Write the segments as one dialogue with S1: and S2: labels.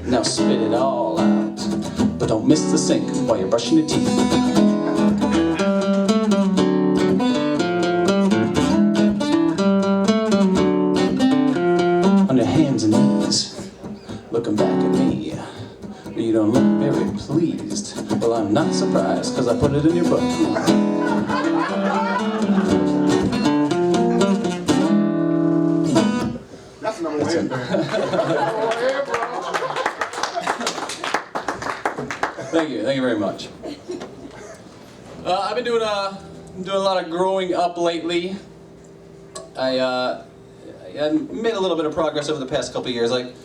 S1: Now spit it all out, but don't miss the sink while you're brushing your teeth. On your hands and knees, looking back at me. You don't look very pleased. Well, I'm not surprised, cause I put it in your book.
S2: That's number one.
S1: Thank you very much. I've been doing a lot of growing up lately. I made a little bit of progress over the past couple of years. Like,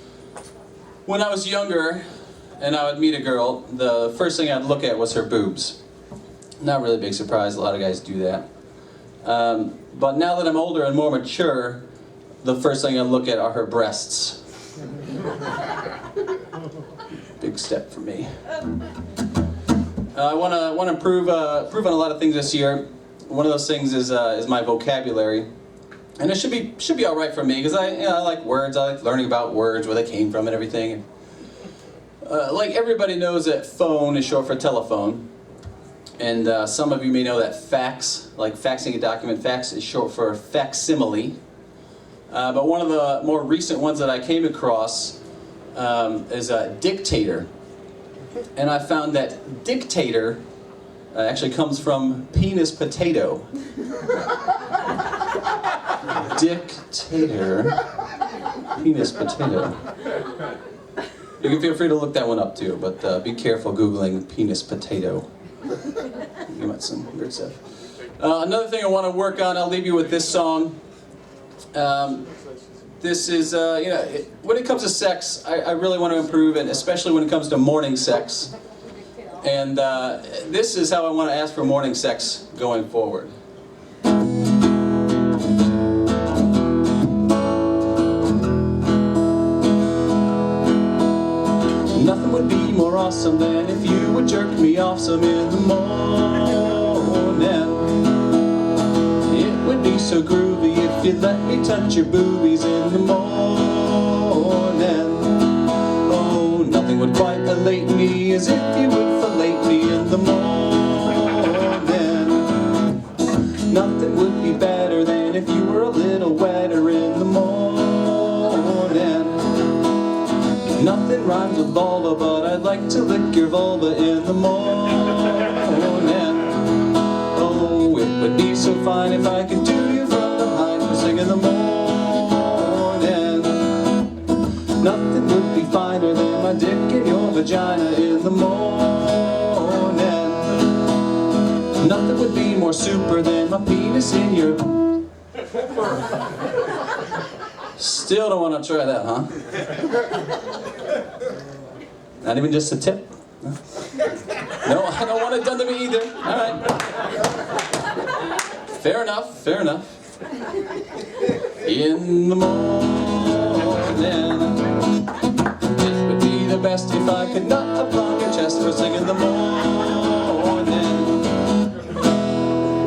S1: when I was younger and I would meet a girl, the first thing I'd look at was her boobs. Not really a big surprise, a lot of guys do that. But now that I'm older and more mature, the first thing I look at are her breasts. Big step for me. I want to improve on a lot of things this year. One of those things is my vocabulary, and it should be all right for me because I like words. I like learning about words, where they came from, and everything. Like everybody knows that phone is short for telephone, and some of you may know that fax, like faxing a document, fax is short for facsimile. But one of the more recent ones that I came across is dictator. And I found that dictator actually comes from penis potato. Dictator, penis potato. You can feel free to look that one up too, but be careful Googling penis potato. You might some weird stuff. Another thing I want to work on, I'll leave you with this song. This is, when it comes to sex, I really want to improve, and especially when it comes to morning sex. And this is how I want to ask for morning sex going forward. Nothing would be more awesome than if you would jerk me off some in the morning. It would be so groovy if you'd let me touch your boobies in the morning. Oh, nothing would quite elate me as if you would fillet me in the morning. Nothing would be better than if you were a little wetter in the morning. Nothing rhymes with vulva, but I'd like to lick your vulva in the morning. Oh, it would be so fine if I could do you from behind first thing in the morning. Nothing would be finer than my dick in your vagina in the morning. Nothing would be more super than my penis in your... Still don't want to try that, huh? Not even just a tip? No, I don't want it done to me either. All right. Fair enough, fair enough. In the morning, it would be the best if I could nut upon your chest first thing in the morning.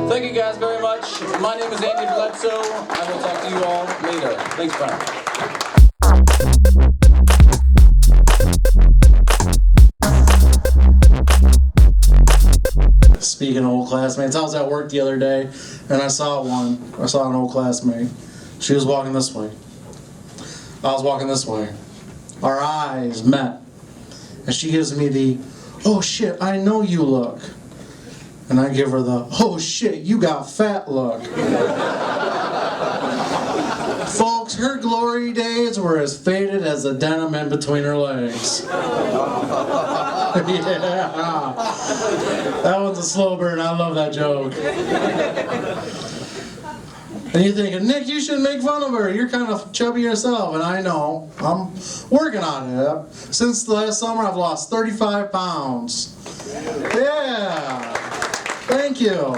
S1: Thank you guys very much. My name is Andy Bledsoe. I will talk to you all later. Thanks, bye.
S3: Speaking of old classmates, I was at work the other day and I saw an old classmate. She was walking this way. I was walking this way. Our eyes met. And she gives me the, "Oh shit, I know you" look. And I give her the, "Oh shit, you got fat" look. Folks, her glory days were as faded as the denim in between her legs. Yeah. That one's a slow burn. I love that joke. And you're thinking, Nick, you shouldn't make fun of her. You're kind of chubby yourself. And I know. I'm working on it. Since last summer, I've lost 35 pounds. Yeah. Thank you.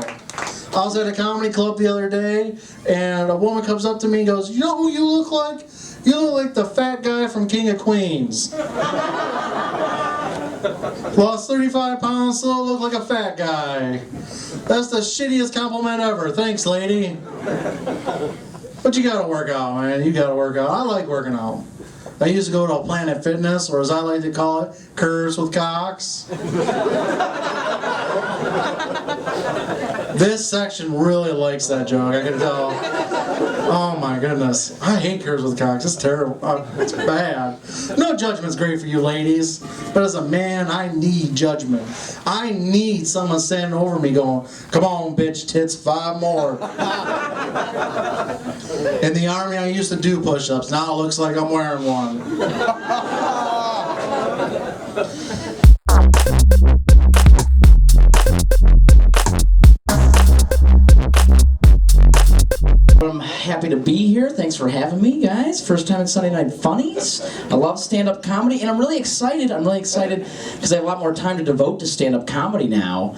S3: I was at a comedy club the other day, and a woman comes up to me and goes, "You know who you look like? You look like the fat guy from King of Queens." Lost 35 pounds, still look like a fat guy. That's the shittiest compliment ever. Thanks, lady. But you gotta work out, man. You gotta work out. I like working out. I used to go to Planet Fitness, or as I like to call it, Curves with Cocks. This section really likes that joke, I can tell. Oh my goodness. I hate Curves with Cocks. It's terrible. It's bad. No judgment's great for you ladies, but as a man, I need judgment. I need someone standing over me going, come on, bitch, tits, 5 more. In the Army, I used to do push-ups. Now it looks like I'm wearing one.
S2: I'm happy to be here. Thanks for having me, guys. First time at Sunday Night Funnies. I love stand-up comedy, and I'm really excited because I have a lot more time to devote to stand-up comedy now,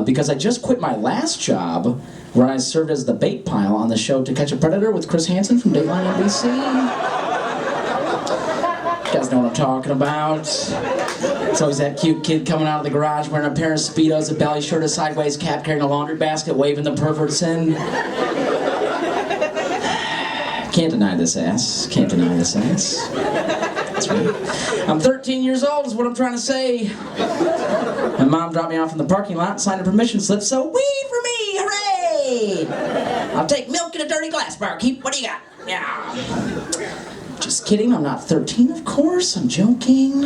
S2: because I just quit my last job where I served as the bait pile on the show To Catch a Predator with Chris Hansen from Dateline NBC. You guys know what I'm talking about. It's always that cute kid coming out of the garage wearing a pair of Speedos, a belly shirt, a sideways cap, carrying a laundry basket, waving the perverts in. Can't deny this ass. Can't deny this ass. That's right. I'm 13 years old is what I'm trying to say. My mom dropped me off in the parking lot and signed a permission slip, so weed for me, hooray! I'll take milk in a dirty glass, barkeep. What do you got? Yeah. Just kidding, I'm not 13, of course. I'm joking.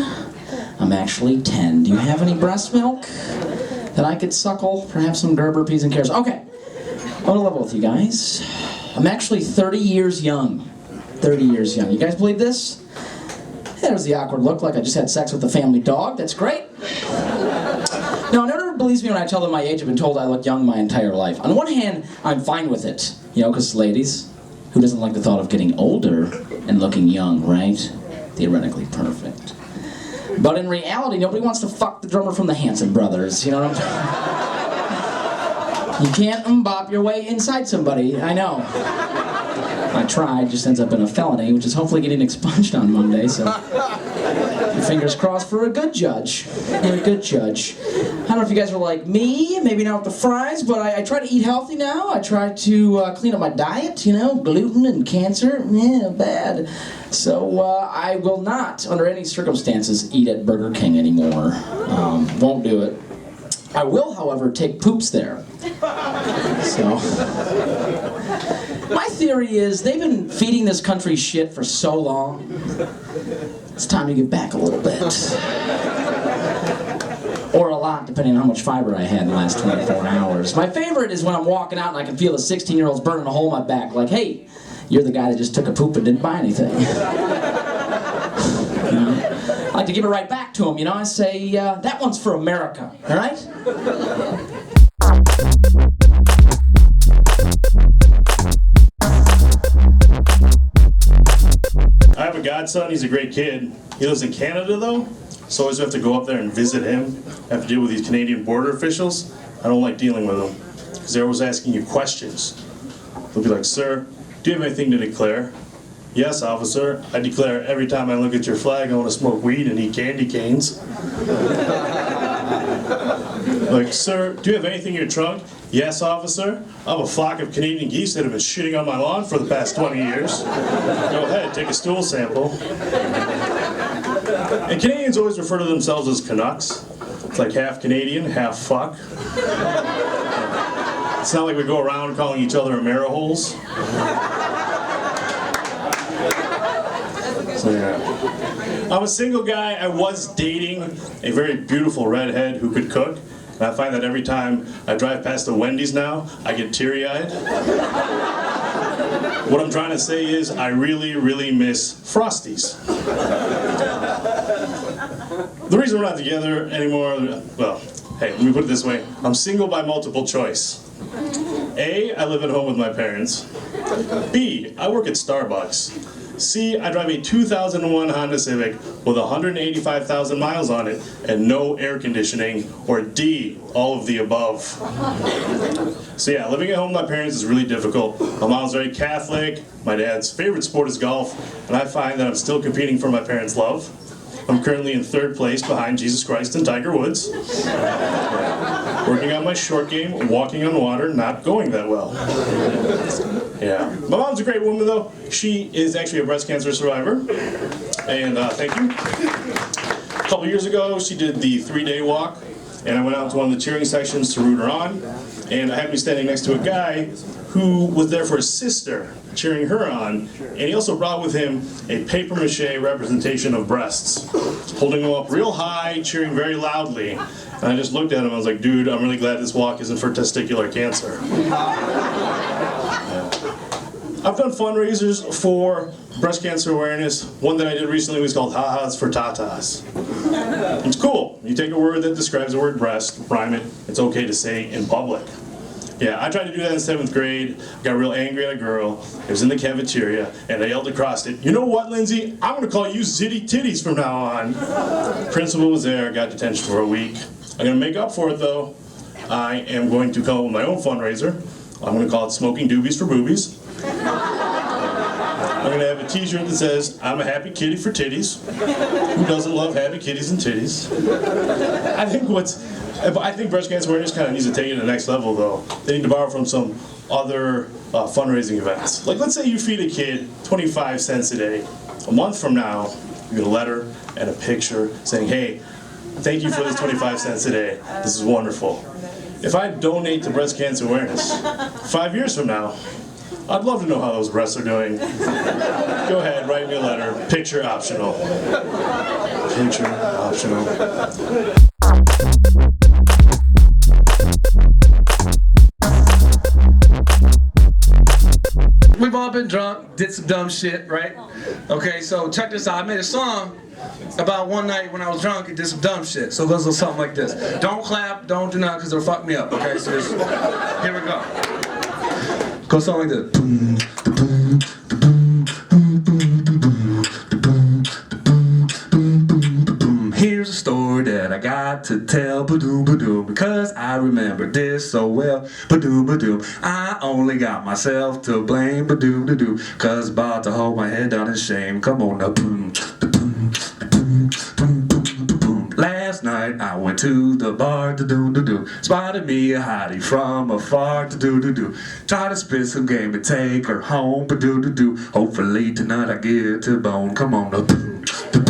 S2: I'm actually 10. Do you have any breast milk that I could suckle? Perhaps some Gerber peas and carrots. Okay. I want to level with you guys. I'm actually 30 years young. 30 years young. You guys believe this? There's the awkward look like I just had sex with a family dog. That's great. No, no one believes me when I tell them my age. I've been told I look young my entire life. On one hand, I'm fine with it. You know, because ladies, who doesn't like the thought of getting older and looking young, right? Theoretically perfect. But in reality, nobody wants to fuck the drummer from the Hanson Brothers. You know what I'm saying? You can't mbop your way inside somebody, I know. I tried, just ends up in a felony, which is hopefully getting expunged on Monday, so fingers crossed for a good judge. A good judge. I don't know if you guys are like me, maybe not with the fries, but I try to eat healthy now. I try to clean up my diet, you know, gluten and cancer, bad. So I will not, under any circumstances, eat at Burger King anymore. Won't do it. I will, however, take poops there. So, my theory is they've been feeding this country shit for so long. It's time to give back a little bit. Or a lot, depending on how much fiber I had in the last 24 hours. My favorite is when I'm walking out and I can feel the 16-year-olds burning a hole in my back. Like, hey, you're the guy that just took a poop and didn't buy anything. You know? I like to give it right back to them, you know? I say, that one's for America, all right?
S4: I have a godson, he's a great kid. He lives in Canada though, so I always have to go up there and visit him. I have to deal with these Canadian border officials. I don't like dealing with them, because they're always asking you questions. They'll be like, sir, do you have anything to declare? Yes, officer. I declare every time I look at your flag I want to smoke weed and eat candy canes. Like, sir, do you have anything in your trunk? Yes, officer. I have a flock of Canadian geese that have been shitting on my lawn for the past 20 years. Go ahead, take a stool sample. And Canadians always refer to themselves as Canucks. It's like half Canadian, half fuck. It's not like we go around calling each other Ameriholes. So yeah. I'm a single guy. I was dating a very beautiful redhead who could cook. And I find that every time I drive past a Wendy's now, I get teary-eyed. What I'm trying to say is, I really, really miss Frosties. The reason we're not together anymore, well, hey, let me put it this way. I'm single by multiple choice. A, I live at home with my parents. B, I work at Starbucks. C, I drive a 2001 Honda Civic with 185,000 miles on it and no air conditioning. Or D, all of the above. So yeah, living at home with my parents is really difficult. My mom's very Catholic, my dad's favorite sport is golf, and I find that I'm still competing for my parents' love. I'm currently in 3rd place behind Jesus Christ and Tiger Woods. Working on my short game, walking on water, not going that well. Yeah. My mom's a great woman though. She is actually a breast cancer survivor. And thank you. A couple years ago, she did the 3-day walk, and I went out to one of the cheering sections to root her on, and I happened to be standing next to a guy who was there for his sister, cheering her on, and he also brought with him a papier-mâché representation of breasts, holding them up real high, cheering very loudly. And I just looked at him and I was like, dude, I'm really glad this walk isn't for testicular cancer. I've done fundraisers for breast cancer awareness. One that I did recently was called Ha-Ha's for Tatas. It's cool. You take a word that describes the word breast, rhyme it, it's okay to say in public. Yeah, I tried to do that in 7th grade. I got real angry at a girl. It was in the cafeteria, and I yelled across it, "You know what, Lindsay? I'm going to call you Zitty Titties from now on." Principal was there, got detention for a week. I'm going to make up for it, though. I am going to come up with my own fundraiser. I'm going to call it Smoking Doobies for Boobies. I'm going to have a t-shirt that says, "I'm a happy kitty for titties." Who doesn't love happy kitties and titties? I think breast cancer awareness kind of needs to take it to the next level, though. They need to borrow from some other fundraising events. Like, let's say you feed a kid 25 cents a day. A month from now, you get a letter and a picture saying, "Hey, thank you for this 25 cents a day. This is wonderful." If I donate to breast cancer awareness 5 years from now, I'd love to know how those breasts are doing. Go ahead, write me a letter. Picture optional. Picture optional.
S5: We've all been drunk, did some dumb shit, right? Okay, so check this out. I made a song about one night when I was drunk and did some dumb shit. So it goes a little something like this. Don't clap, don't do nothing, because it'll fuck me up, okay? So just, here we go. Goes something like this. Here's a story that I got to tell, ba-doom, ba-doom, because I remember this so well, ba-doom, ba-doom. I only got myself to blame, ba-doom, ba-doom, cause about to hold my head down in shame. Come on now, boom, ba-boom, ba-boom, boom, boom, ba-boom. Last night I went to the bar, da-doom, da-doom, spotted me a hottie from afar, da-doom, da-doom, try to spit some game and take her home, ba-doom, da-doom, hopefully tonight I get to bone. Come on now, boom, ba-boom.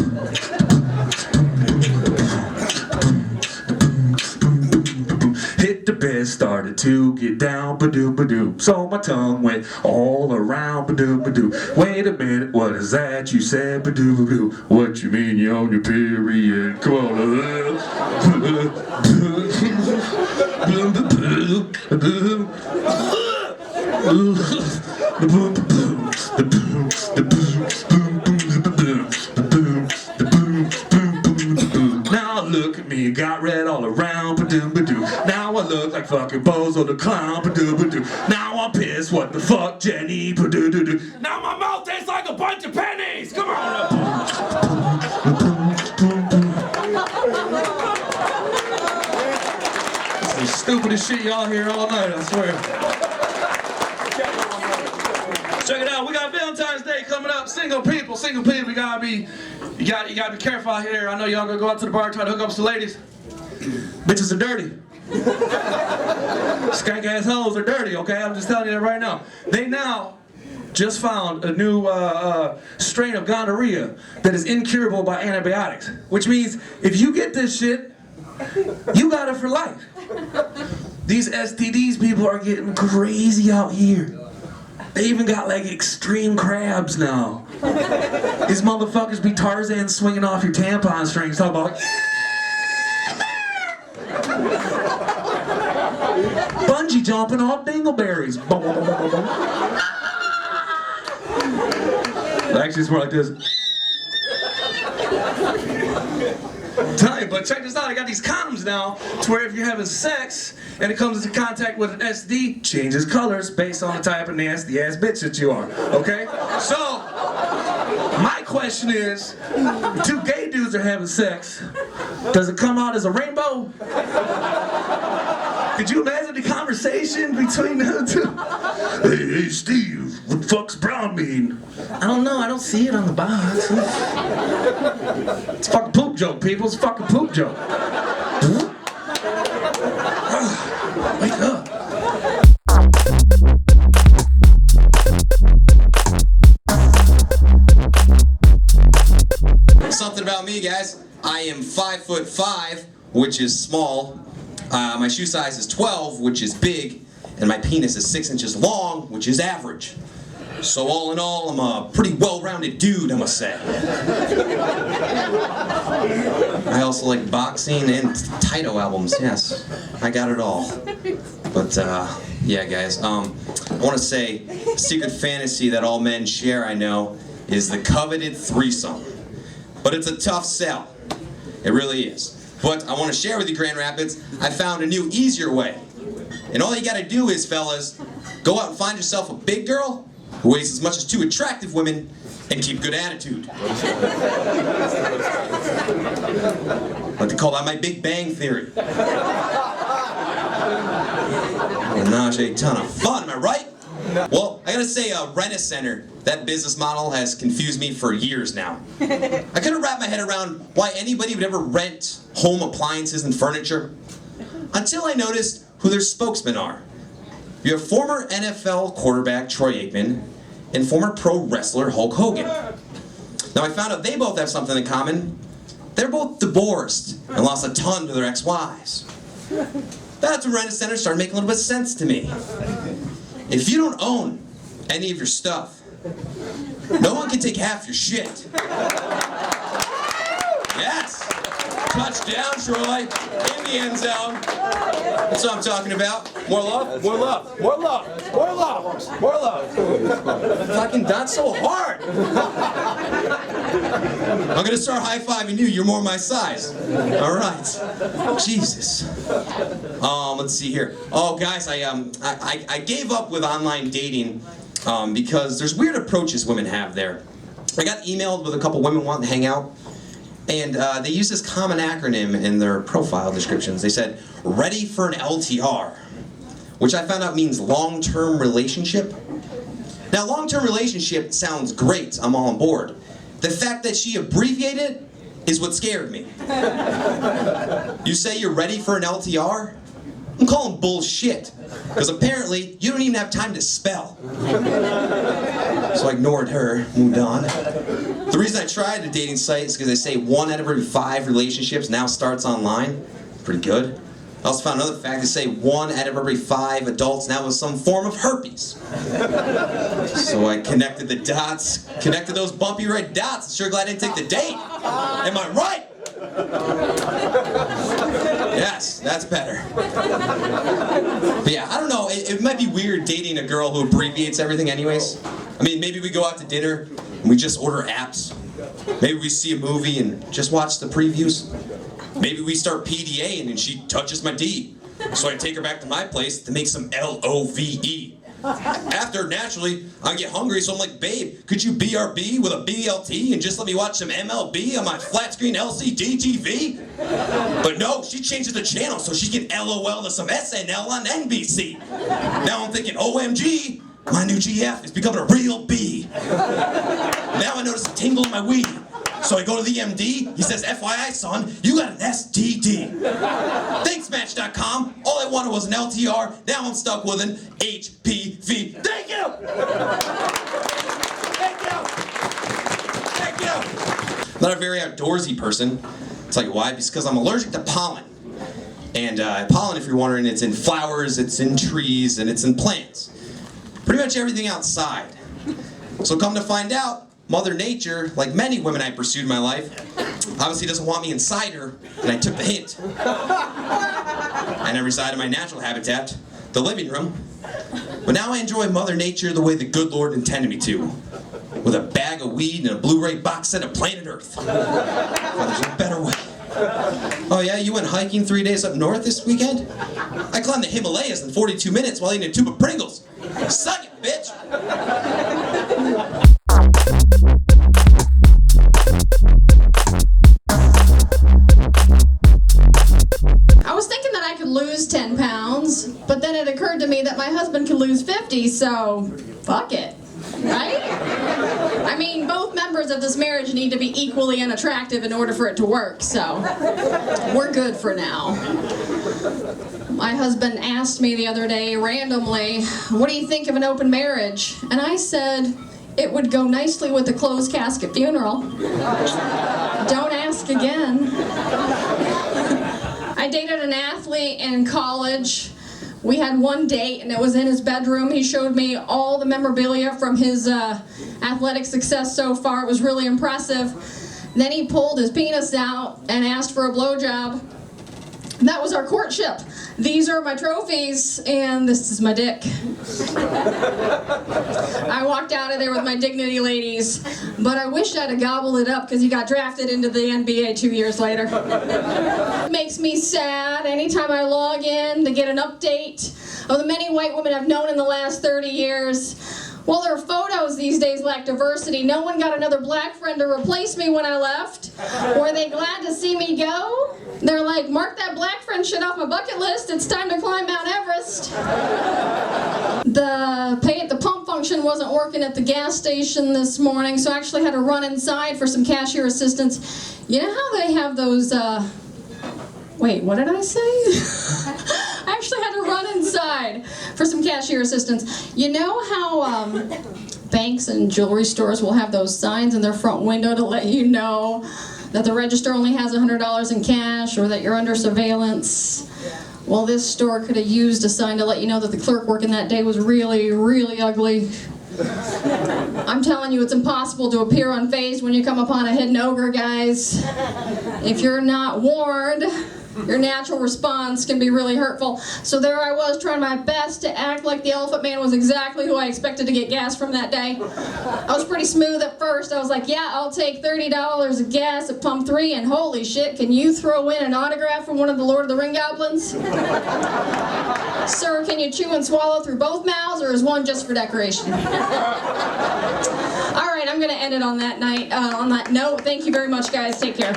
S5: Hit the bed, started to get down, ba-doo, ba-doo. So my tongue went all around, ba-doo, ba-doo. Wait a minute, what is that you said, ba-doo, ba-doo? What you mean you on your period? Come on. Now look at me, got red all around, ba-doom, ba-doo. Now I look like fucking Bozo the Clown, ba-doo, ba-doo. Now I'm pissed, what the fuck, Jenny, ba-doo, doo, doo. Now my mouth tastes like a bunch of pennies, come on. This is the stupidest shit y'all hear all night, I swear. Check it out, we got Valentine's Day coming up. Single people, you gotta be careful out here. I know y'all gonna go out to the bar, try to hook up with some ladies. Bitches are dirty. Skank ass hoes are dirty, okay? I'm just telling you that right now. They now just found a new strain of gonorrhea that is incurable by antibiotics. Which means if you get this shit, you got it for life. These STDs people are getting crazy out here. They even got like extreme crabs now. These motherfuckers be Tarzan swinging off your tampon strings, talking about bungee jumping off dingleberries. Actually, it's more like this. Tell you, but check this out. I got these condoms now to where if you're having sex and it comes into contact with an SD, changes colors based on the type of nasty ass bitch that you are. Okay? So, my question is, two gay dudes are having sex. Does it come out as a rainbow? Could you imagine the conversation between the two? Hey, Steve, what the fuck's brown mean? I don't know, I don't see it on the box. It's a fucking poop joke, people. It's a fucking poop joke. Wake up.
S6: I am 5'5", which is small. My shoe size is 12, which is big. And my penis is 6 inches long, which is average. So all in all, I'm a pretty well-rounded dude, I must say. I also like boxing and Taito albums, yes. I got it all. But, yeah, guys, I want to say, a secret fantasy that all men share, I know, is the coveted threesome. But it's a tough sell. It really is. But I want to share with you, Grand Rapids, I found a new, easier way. And all you gotta do is, fellas, go out and find yourself a big girl who weighs as much as 2 attractive women and keep good attitude. I like to call that my Big Bang Theory. Menage a ton of fun, am I right? Well, I gotta say, Rent-A-Center, that business model has confused me for years now. I couldn't wrap my head around why anybody would ever rent home appliances and furniture until I noticed who their spokesmen are. You have former NFL quarterback Troy Aikman and former pro wrestler Hulk Hogan. Now I found out they both have something in common. They're both divorced and lost a ton to their ex-wives. That's when Rent-A-Center started making a little bit of sense to me. If you don't own any of your stuff, no one can take half your shit. Yes! Touchdown, Troy, in the end zone. That's what I'm talking about. More love, more love, more love, more love, more love. Fucking not so hard. I'm gonna start high-fiving you. You're more my size. All right. Jesus. Let's see here. Oh, guys, I gave up with online dating because there's weird approaches women have there. I got emailed with a couple women wanting to hang out. And they use this common acronym in their profile descriptions. They said, ready for an LTR, which I found out means long-term relationship. Now, long-term relationship sounds great. I'm all on board. The fact that she abbreviated it is what scared me. You say you're ready for an LTR? I'm calling bullshit. Because apparently, you don't even have time to spell. So I ignored her, moved on. The reason I tried the dating site is because they say 1 out of every 5 relationships now starts online. Pretty good. I also found another fact. They say 1 out of every 5 adults now has some form of herpes. So I connected the dots, connected those bumpy red dots. I'm sure glad I didn't take the date. Am I right? Yes, that's better. But yeah, I don't know. It might be weird dating a girl who abbreviates everything anyways. I mean, maybe we go out to dinner and we just order apps. Maybe we see a movie and just watch the previews. Maybe we start PDAing and she touches my D. So I take her back to my place to make some LOVE. After, naturally, I get hungry, so I'm like, babe, could you BRB with a BLT and just let me watch some MLB on my flat screen LCD TV? But no, she changes the channel so she can LOL to some SNL on NBC. Now I'm thinking, OMG, my new GF is becoming a real B. Now I notice a tingle in my weed. So I go to the MD, he says, FYI, son, you got an STD. Thanks, Match.com. All I wanted was an LTR, now I'm stuck with an HPV. Thank you! Thank you! Thank you! I'm not a very outdoorsy person. I'll tell you why, because I'm allergic to pollen. And pollen, if you're wondering, it's in flowers, it's in trees, and it's in plants. Pretty much everything outside. So come to find out, Mother Nature, like many women I pursued in my life, obviously doesn't want me inside her, and I took the hint. I never reside in my natural habitat, the living room. But now I enjoy Mother Nature the way the good Lord intended me to, with a bag of weed and a Blu-ray box set of Planet Earth. Well, there's a better way. Oh yeah, you went hiking 3 days up north this weekend? I climbed the Himalayas in 42 minutes while eating a tube of Pringles. Suck it, bitch!
S7: I was thinking that I could lose 10 pounds, but then it occurred to me that my husband could lose 50, so fuck it, right? I mean, both members of this marriage need to be equally unattractive in order for it to work, so we're good for now. My husband asked me the other day randomly, what do you think of an open marriage? And I said, it would go nicely with a closed casket funeral. Don't ask ask again. I dated an athlete in college. We had one date and it was in his bedroom. He showed me all the memorabilia from his athletic success so far. It was really impressive. Then he pulled his penis out and asked for a blowjob. That was our courtship. These are my trophies, and this is my dick. I walked out of there with my dignity, ladies, but I wish I'd have gobbled it up because he got drafted into the NBA 2 years later. It makes me sad anytime I log in to get an update of the many white women I've known in the last 30 years. Well, their photos these days lack diversity. No one got another black friend to replace me when I left. Were they glad to see me go? They're like, mark that black friend shit off my bucket list. It's time to climb Mount Everest. The pay at the pump function wasn't working at the gas station this morning, so I actually had to run inside for some cashier assistance. You know how they have those, wait, what did I say? I actually had to run inside for some cashier assistance. You know how banks and jewelry stores will have those signs in their front window to let you know that the register only has $100 in cash or that you're under surveillance? Well, this store could have used a sign to let you know that the clerk working that day was really, really ugly. I'm telling you, it's impossible to appear unfazed when you come upon a hidden ogre, guys. If you're not warned, your natural response can be really hurtful. So there I was, trying my best to act like the Elephant Man was exactly who I expected to get gas from that day. I was pretty smooth at first. I was like, yeah, I'll take $30 of gas at pump 3, and holy shit, can you throw in an autograph from one of the Lord of the Ring goblins? Sir, can you chew and swallow through both mouths, or is one just for decoration? All right, I'm gonna end it on that note. Thank you very much, guys. Take care.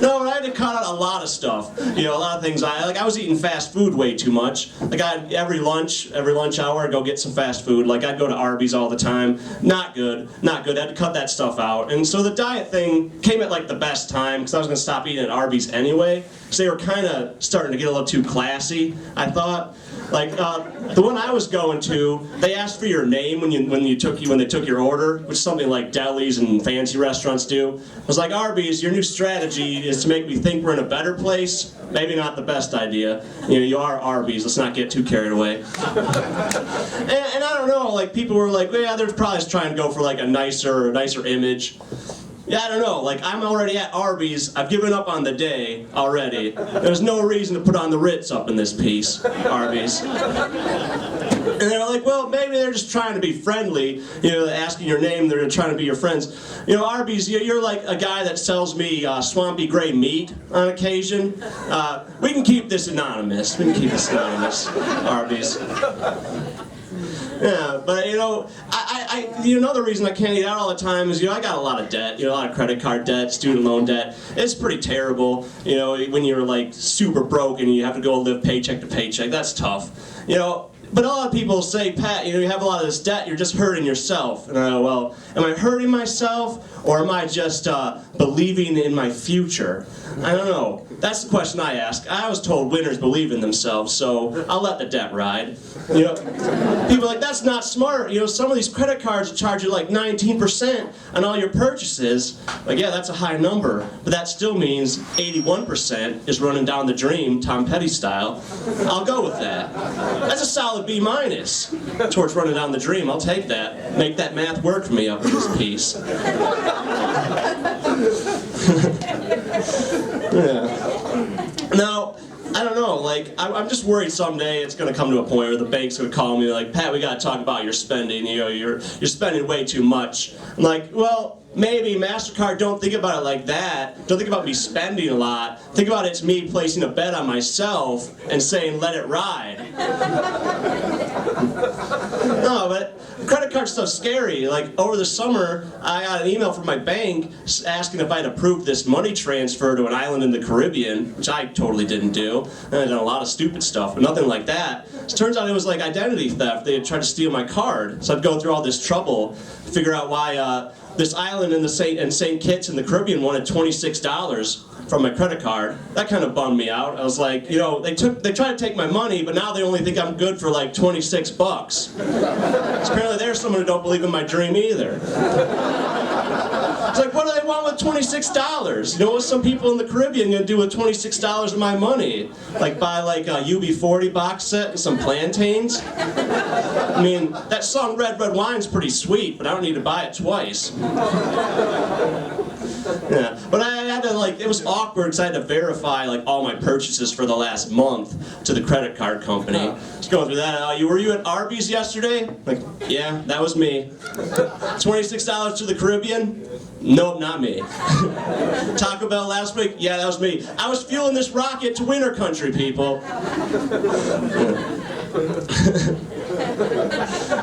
S8: No, I had to cut out a lot of stuff. You know, a lot of things. I was eating fast food way too much. Like every lunch hour, I'd go get some fast food. Like I'd go to Arby's all the time. Not good. I had to cut that stuff out. And so the diet thing came at like the best time because I was gonna stop eating at Arby's anyway. So they were kind of starting to get a little too classy, I thought. Like the one I was going to, they asked for your name when they took your order, which is something like delis and fancy restaurants do. I was like, Arby's, your new strategy is to make me think we're in a better place. Maybe not the best idea. You know, you are Arby's. Let's not get too carried away. and I don't know. Like people were like, yeah, they're probably trying to go for like a nicer image. Yeah, I don't know, like I'm already at Arby's, I've given up on the day already. There's no reason to put on the Ritz up in this piece, Arby's. And they're like, well, maybe they're just trying to be friendly, you know, asking your name, they're trying to be your friends. You know, Arby's, you're like a guy that sells me swampy gray meat on occasion. We can keep this anonymous, Arby's. Yeah, but you know, another reason I can't eat out all the time is, you know, I got a lot of debt, you know, a lot of credit card debt, student loan debt. It's pretty terrible, you know, when you're like super broke and you have to go live paycheck to paycheck. That's tough, you know. But a lot of people say, Pat, you know, you have a lot of this debt, you're just hurting yourself. And I go, well, am I hurting myself, or am I just believing in my future? I don't know. That's the question I ask. I was told winners believe in themselves, so I'll let the debt ride. You know, people are like, that's not smart. You know, some of these credit cards charge you like 19% on all your purchases. Like, yeah, that's a high number, but that still means 81% is running down the dream, Tom Petty style. I'll go with that. That's a solid B- towards running down the dream. I'll take that. Make that math work for me up in this piece. Yeah. Now, I don't know, like, I'm just worried someday it's going to come to a point where the bank's going to call me like, Pat, we got to talk about your spending, you know, you're spending way too much. I'm like, well, maybe MasterCard, don't think about it like that. Don't think about me spending a lot. Think about it's me placing a bet on myself and saying, let it ride. No, but credit card stuff's scary. Like, over the summer, I got an email from my bank asking if I'd approved this money transfer to an island in the Caribbean, which I totally didn't do. And I'd done a lot of stupid stuff, but nothing like that. So it turns out it was like identity theft. They had tried to steal my card. So I'd go through all this trouble, figure out why this island in St. Kitts in the Caribbean wanted $26 from my credit card. That kind of bummed me out. I was like, you know, they tried to take my money, but now they only think I'm good for like 26 bucks. Apparently there's someone who don't believe in my dream either. It's like, what do they want with $26? You know what some people in the Caribbean gonna do with $26 of my money? Like buy like a UB40 box set and some plantains? I mean, that song Red Red Wine's pretty sweet, but I don't need to buy it twice. Yeah, but I had to it was awkward because I had to verify like all my purchases for the last month to the credit card company. Just going through that. Were you at Arby's yesterday? Like, yeah, that was me. $26 to the Caribbean? Nope, not me. Taco Bell last week? Yeah, that was me. I was fueling this rocket to winter country, people.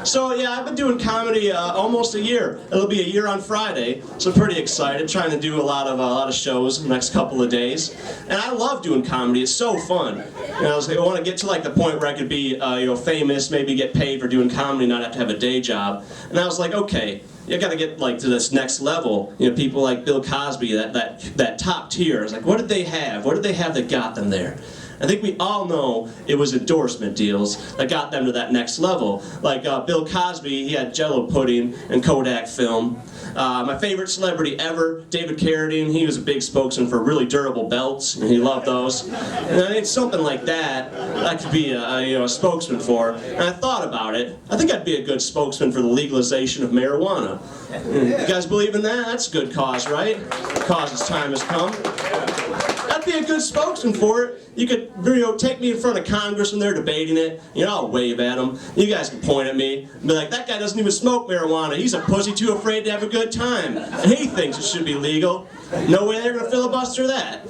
S8: So yeah, I've been doing comedy almost a year. It'll be a year on Friday, so I'm pretty excited. Trying to do a lot of shows in the next couple of days, and I love doing comedy. It's so fun. And I want to get to like the point where I could be famous, maybe get paid for doing comedy, not have to have a day job. And I was like, okay, you got to get like to this next level. You know, people like Bill Cosby, that top tier. It's like, what did they have? What did they have that got them there? I think we all know it was endorsement deals that got them to that next level. Like Bill Cosby, he had Jell-O pudding and Kodak film. My favorite celebrity ever, David Carradine, he was a big spokesman for really durable belts, and he loved those. And I think something like that I could be a spokesman for. And I thought about it. I think I'd be a good spokesman for the legalization of marijuana. You guys believe in that? That's a good cause, right? Cause's time has come. I'd be a good spokesman for it. You could, take me in front of Congress when they're debating it. I'll wave at them. You guys can point at me and be like, that guy doesn't even smoke marijuana. He's a pussy too afraid to have a good time. And he thinks it should be legal. No way they're going to filibuster that.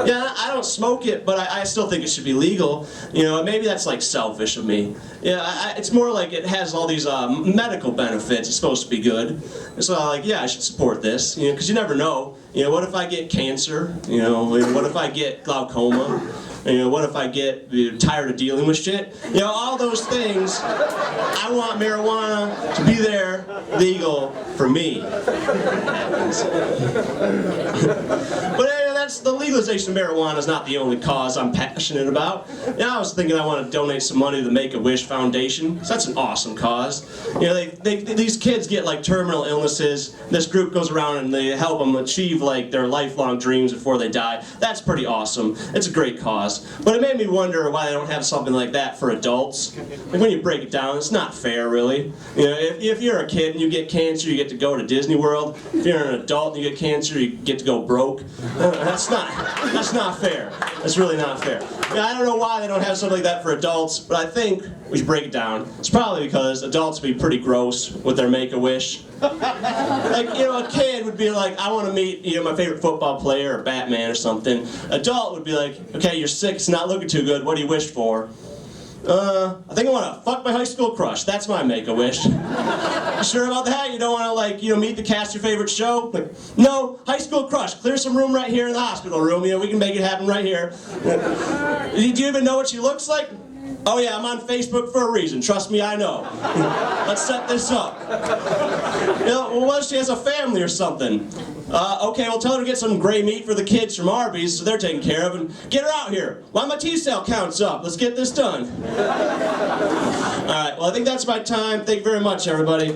S8: Yeah, I don't smoke it, but I still think it should be legal. Maybe that's like selfish of me. Yeah, it's more like it has all these medical benefits. It's supposed to be good. So I'm like, yeah, I should support this. Because you never know. What if I get cancer? What if I get glaucoma? What if I get tired of dealing with shit? All those things. I want marijuana to be there, legal for me. But that's the legalization of marijuana is not the only cause I'm passionate about. I was thinking I want to donate some money to the Make-A-Wish Foundation, because that's an awesome cause. These kids get like terminal illnesses. This group goes around and they help them achieve like their lifelong dreams before they die. That's pretty awesome. It's a great cause. But it made me wonder why they don't have something like that for adults. Like when you break it down, it's not fair, really. If you're a kid and you get cancer, you get to go to Disney World. If you're an adult and you get cancer, you get to go broke. That's not fair. That's really not fair. I don't know why they don't have something like that for adults, but I think we should break it down. It's probably because adults would be pretty gross with their Make-A-Wish. Like, a kid would be like, I want to meet, my favorite football player or Batman or something. Adult would be like, okay, you're sick, it's not looking too good, what do you wish for? I think I want to fuck my high school crush. That's my Make-A-Wish. You sure about that? You don't want to, meet the cast of your favorite show? Like, no, high school crush. Clear some room right here in the hospital room. We can make it happen right here. Do you even know what she looks like? Oh yeah, I'm on Facebook for a reason. Trust me, I know. Let's set this up. What if she has a family or something? Okay, well tell her to get some gray meat for the kids from Arby's so they're taken care of, and get her out here while my T-cell count's up. Let's get this done. Alright, well I think that's my time. Thank you very much, everybody.